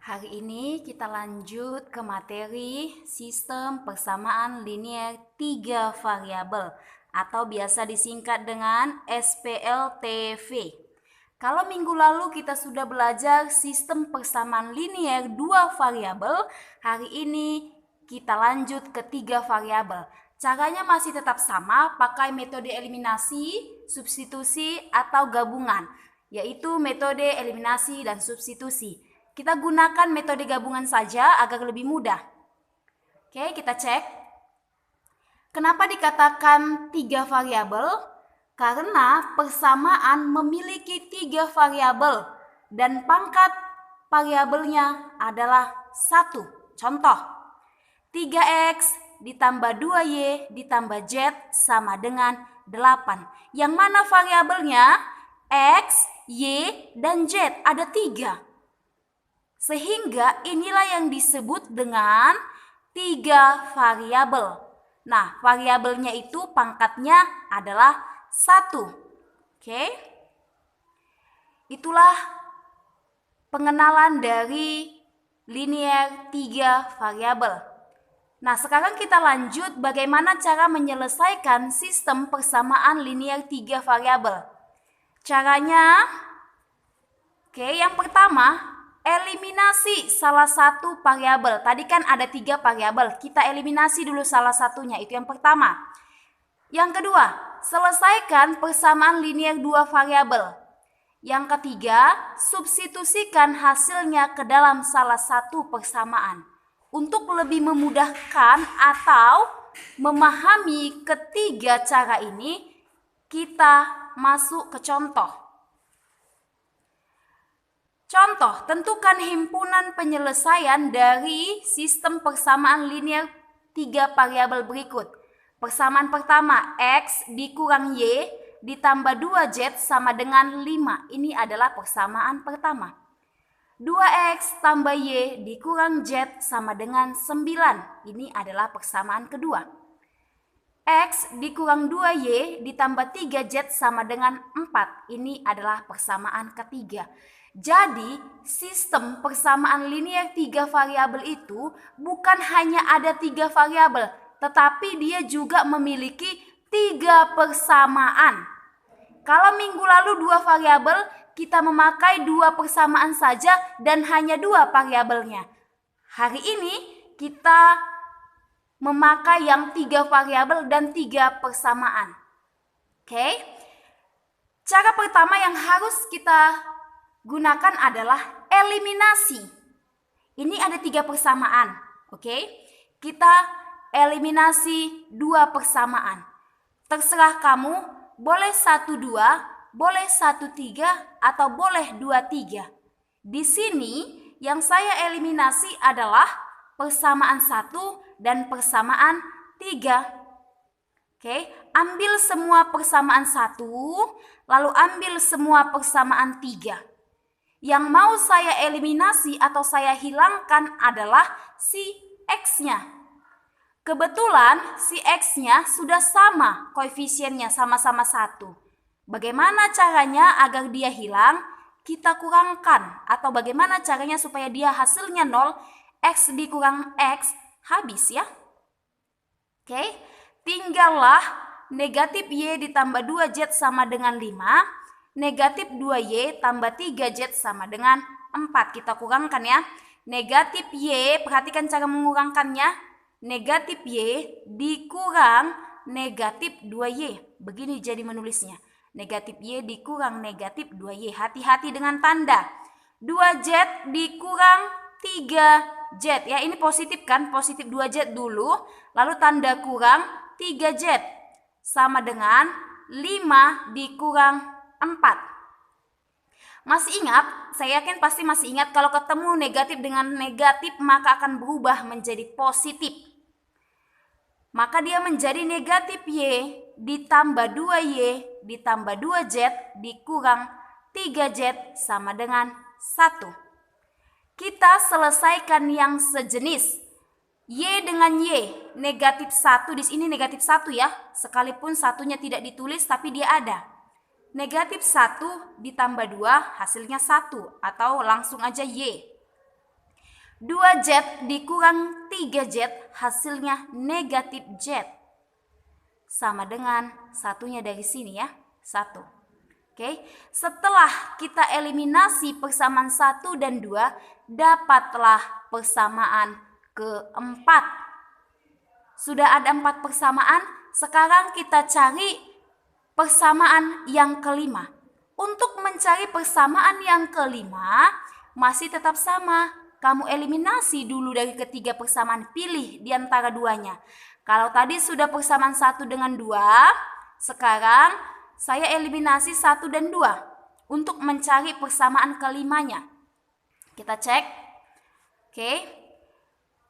Hari ini kita lanjut ke materi sistem persamaan linear 3 variabel atau biasa disingkat dengan SPLTV. Kalau minggu lalu kita sudah belajar sistem persamaan linear 2 variabel, hari ini kita lanjut ke 3 variabel. Caranya masih tetap sama, pakai metode eliminasi, substitusi, atau gabungan, yaitu metode eliminasi dan substitusi. Kita gunakan metode gabungan saja agar lebih mudah. Oke, kita cek. Kenapa dikatakan 3 variabel? Karena persamaan memiliki 3 variabel dan pangkat variabelnya adalah 1. Contoh, 3x ditambah 2y ditambah z sama dengan 8. Yang mana variabelnya? X, y, dan z. Ada 3. Sehingga inilah yang disebut dengan 3 variabel. Nah, variabelnya itu pangkatnya adalah 1. Oke. Itulah pengenalan dari linear 3 variabel. Nah, sekarang kita lanjut bagaimana cara menyelesaikan sistem persamaan linear 3 variabel. Caranya, yang pertama, eliminasi salah satu variabel. Tadi kan ada 3 variabel. Kita eliminasi dulu salah satunya. Itu yang pertama. Yang kedua, selesaikan persamaan linear 2 variabel. Yang ketiga, substitusikan hasilnya ke dalam salah satu persamaan. Untuk lebih memudahkan atau memahami ketiga cara ini, kita masuk ke contoh. Contoh, tentukan himpunan penyelesaian dari sistem persamaan linear 3 variabel berikut. Persamaan pertama, x dikurang y ditambah 2z sama dengan 5. Ini adalah persamaan pertama. 2x tambah y dikurang z sama dengan 9. Ini adalah persamaan kedua. X dikurang 2y ditambah 3z sama dengan 4. Ini adalah persamaan ketiga. Jadi, sistem persamaan linear 3 variabel itu bukan hanya ada 3 variabel, tetapi dia juga memiliki 3 persamaan. Kalau minggu lalu 2 variabel, kita memakai 2 persamaan saja dan hanya 2 variabelnya. Hari ini kita memakai yang 3 variabel dan 3 persamaan. Oke. Cara pertama yang harus kita gunakan adalah eliminasi. Ini ada 3 persamaan. Oke. Kita eliminasi 2 persamaan. Terserah kamu, boleh 1, 2, boleh 1, 3, atau boleh 2, 3. Di sini yang saya eliminasi adalah persamaan 1 dan persamaan 3. Oke, ambil semua persamaan 1, lalu ambil semua persamaan 3. Yang mau saya eliminasi atau saya hilangkan adalah si X-nya. Kebetulan si X-nya sudah sama koefisiennya, sama-sama 1. Bagaimana caranya agar dia hilang? Kita kurangkan. Atau bagaimana caranya supaya dia hasilnya 0? X dikurang X, habis ya. Oke, tinggallah negatif Y ditambah 2Z sama dengan 5. Negatif 2Y tambah 3Z sama dengan 4. Kita kurangkan ya. Negatif Y, perhatikan cara mengurangkannya. Negatif Y dikurang negatif 2Y. Begini jadi menulisnya. Negatif Y dikurang negatif 2Y. Hati-hati dengan tanda. 2Z dikurang 3Z. Ya, ini positif kan? Positif 2Z dulu. Lalu tanda kurang 3Z. Sama dengan 5 dikurang 4. Masih ingat? Saya yakin pasti masih ingat kalau ketemu negatif dengan negatif maka akan berubah menjadi positif. Maka dia menjadi negatif Y ditambah 2Y ditambah 2Z dikurang 3Z sama dengan 1. Kita selesaikan yang sejenis. Y dengan Y, negatif 1, di sini negatif 1 ya. Sekalipun satunya tidak ditulis tapi dia ada. Negatif 1 ditambah 2 hasilnya 1 atau langsung aja Y. 2Z dikurang 3Z hasilnya negatif Z. Sama dengan satunya dari sini ya, 1. Oke, setelah kita eliminasi persamaan 1 dan 2, dapatlah persamaan keempat. Sudah ada 4 persamaan, sekarang kita cari persamaan yang kelima. Untuk mencari persamaan yang kelima, masih tetap sama. Kamu eliminasi dulu dari ketiga persamaan, pilih di antara duanya. Kalau tadi sudah persamaan 1 dengan 2, sekarang saya eliminasi 1 dan 2 untuk mencari persamaan kelimanya. Kita cek. Oke.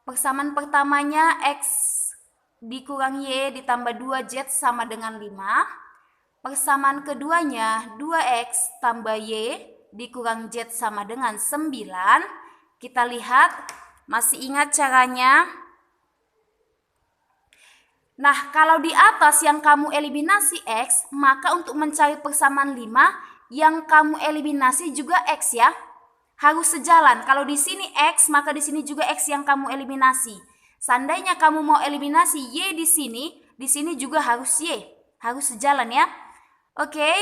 Persamaan pertamanya X dikurang Y ditambah 2Z sama dengan 5. Persamaan keduanya 2X tambah Y dikurang Z sama dengan 9. Kita lihat, masih ingat caranya? Nah, kalau di atas yang kamu eliminasi X, maka untuk mencari persamaan 5, yang kamu eliminasi juga X ya. Harus sejalan. Kalau di sini X, maka di sini juga X yang kamu eliminasi. Seandainya kamu mau eliminasi Y di sini juga harus Y. Harus sejalan ya. Oke,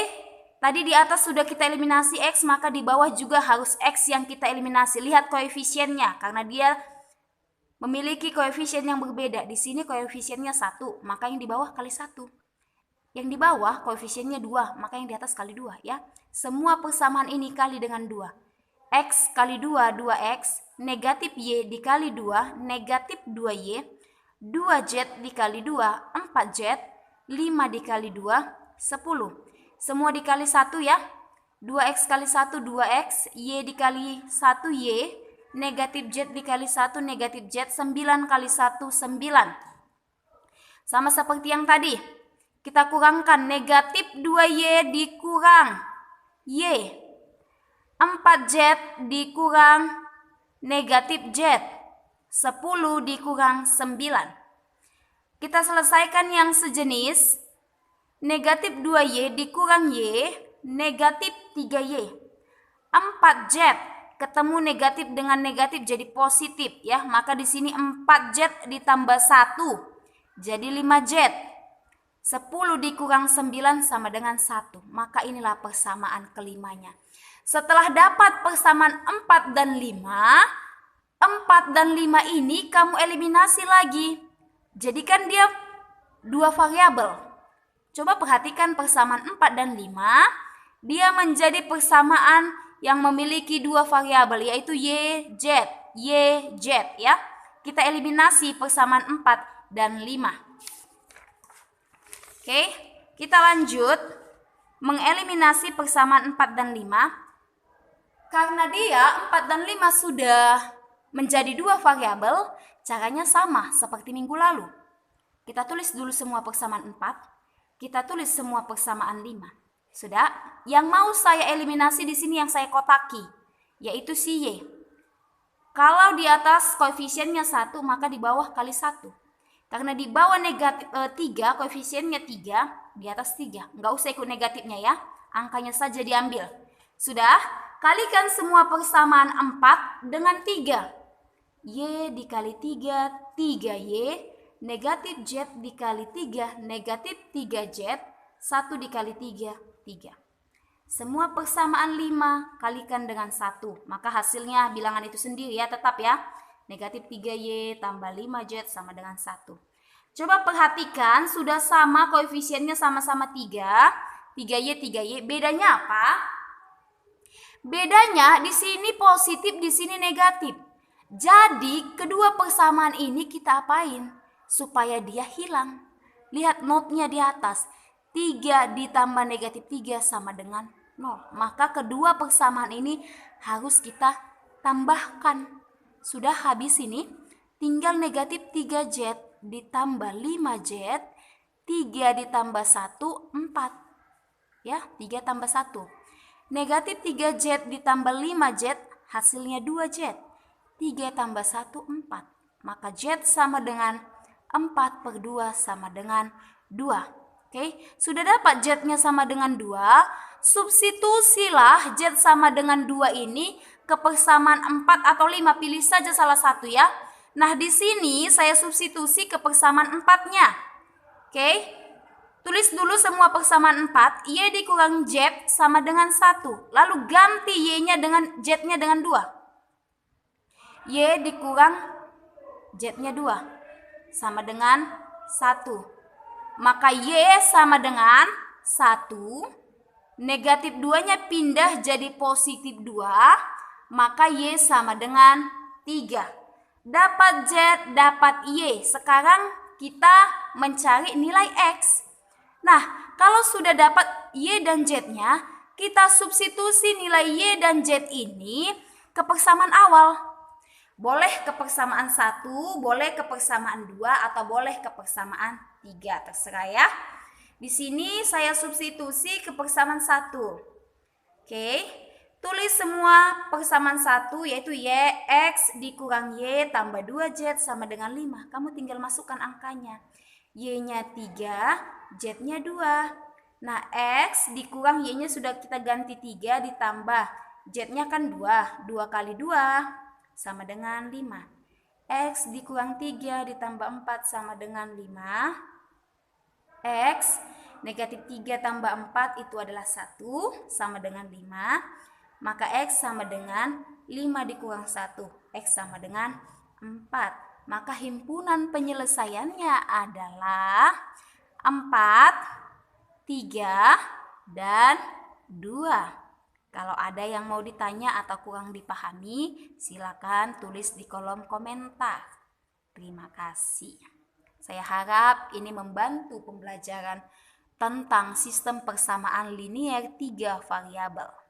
tadi di atas sudah kita eliminasi X, maka di bawah juga harus X yang kita eliminasi. Lihat koefisiennya, karena dia memiliki koefisien yang berbeda. Di sini koefisiennya 1, maka yang di bawah kali 1. Yang di bawah koefisiennya 2, maka yang di atas kali 2 ya. Semua persamaan ini kali dengan 2. X kali 2, 2X, negatif Y dikali 2, negatif 2Y, 2Z dikali 2, 4Z, 5 dikali 2, 10. Semua dikali 1 ya. 2X kali 1, 2X, Y dikali 1, Y, negatif Z dikali 1, negatif Z, 9 kali 1, 9. Sama seperti yang tadi. Kita kurangkan, negatif 2Y dikurang Y. 4Z dikurang negatif Z. 10 dikurang 9. Kita selesaikan yang sejenis. Negatif 2Y dikurang Y, negatif 3Y. 4Z ketemu negatif dengan negatif jadi positif ya. Maka di sini 4Z ditambah 1 jadi 5Z. 10 dikurang 9 sama dengan 1. Maka inilah persamaan kelimanya. Setelah dapat persamaan 4 dan 5, 4 dan 5 ini kamu eliminasi lagi. Jadikan dia 2 variabel. Coba perhatikan persamaan 4 dan 5, dia menjadi persamaan yang memiliki 2 variabel, yaitu Y, Z ya. Kita eliminasi persamaan 4 dan 5. Oke, kita lanjut mengeliminasi persamaan 4 dan 5. Karena dia 4 dan 5 sudah menjadi 2 variabel, caranya sama seperti minggu lalu. Kita tulis dulu semua persamaan 4, kita tulis semua persamaan 5. Sudah? Yang mau saya eliminasi di sini yang saya kotaki, yaitu si Y. Kalau di atas koefisiennya 1, maka di bawah kali 1. Karena di bawah negatif 3, koefisiennya 3, di atas 3. Nggak usah ikut negatifnya ya, angkanya saja diambil. Sudah? Kalikan semua persamaan 4 dengan 3. Y dikali 3, 3Y. Negatif Z dikali 3, negatif 3Z. 1 dikali 3, 3. Semua persamaan 5 kalikan dengan 1. Maka hasilnya bilangan itu sendiri ya, tetap ya. Negatif 3Y tambah 5Z sama dengan 1. Coba perhatikan, sudah sama koefisiennya sama-sama 3. 3Y, 3Y. Bedanya apa? Bedanya di sini positif, di sini negatif. Jadi kedua persamaan ini kita apain? Supaya dia hilang. Lihat notnya di atas. 3 ditambah negatif 3 sama dengan 0. Maka kedua persamaan ini harus kita tambahkan. Sudah habis ini. Tinggal negatif 3Z ditambah 5Z. 3 ditambah 1, 4. Ya, 3 tambah 1. Negatif 3Z ditambah 5Z, hasilnya 2Z. 3 tambah 1, 4. Maka Z sama dengan 4/2 sama dengan 2. Oke, sudah dapat Z-nya sama dengan 2. Substitusilah Z sama dengan 2 ini ke persamaan 4 atau 5? Pilih saja salah satu ya. Nah, di sini saya substitusi ke persamaan 4-nya. Oke. Tulis dulu semua persamaan 4. Y dikurang Z sama dengan 1. Lalu ganti Y-nya dengan Z-nya dengan 2. Y dikurang Z-nya 2 sama dengan 1. Maka Y sama dengan 1. Negatif 2-nya pindah jadi positif 2. Maka Y sama dengan 3. Dapat Z, dapat Y. Sekarang kita mencari nilai X. Nah, kalau sudah dapat Y dan Z-nya, kita substitusi nilai Y dan Z ini ke persamaan awal. Boleh ke persamaan 1, boleh ke persamaan 2, atau boleh ke persamaan 3. Terserah ya. Di sini saya substitusi ke persamaan 1. Oke. Tulis semua persamaan 1, yaitu Y, X dikurang Y tambah 2Z sama dengan 5. Kamu tinggal masukkan angkanya. Y-nya 3, Z-nya 2. Nah, X dikurang Y-nya sudah kita ganti 3 ditambah Z-nya kan 2. 2 kali 2 sama dengan 5. X dikurang 3 ditambah 4 sama dengan 5. X negatif 3 tambah 4 itu adalah 1 sama dengan 5. Maka X sama dengan 5 dikurang 1. X sama dengan 4. Maka himpunan penyelesaiannya adalah 4, 3, dan 2. Kalau ada yang mau ditanya atau kurang dipahami, silakan tulis di kolom komentar. Terima kasih. Saya harap ini membantu pembelajaran tentang sistem persamaan linier 3 variabel.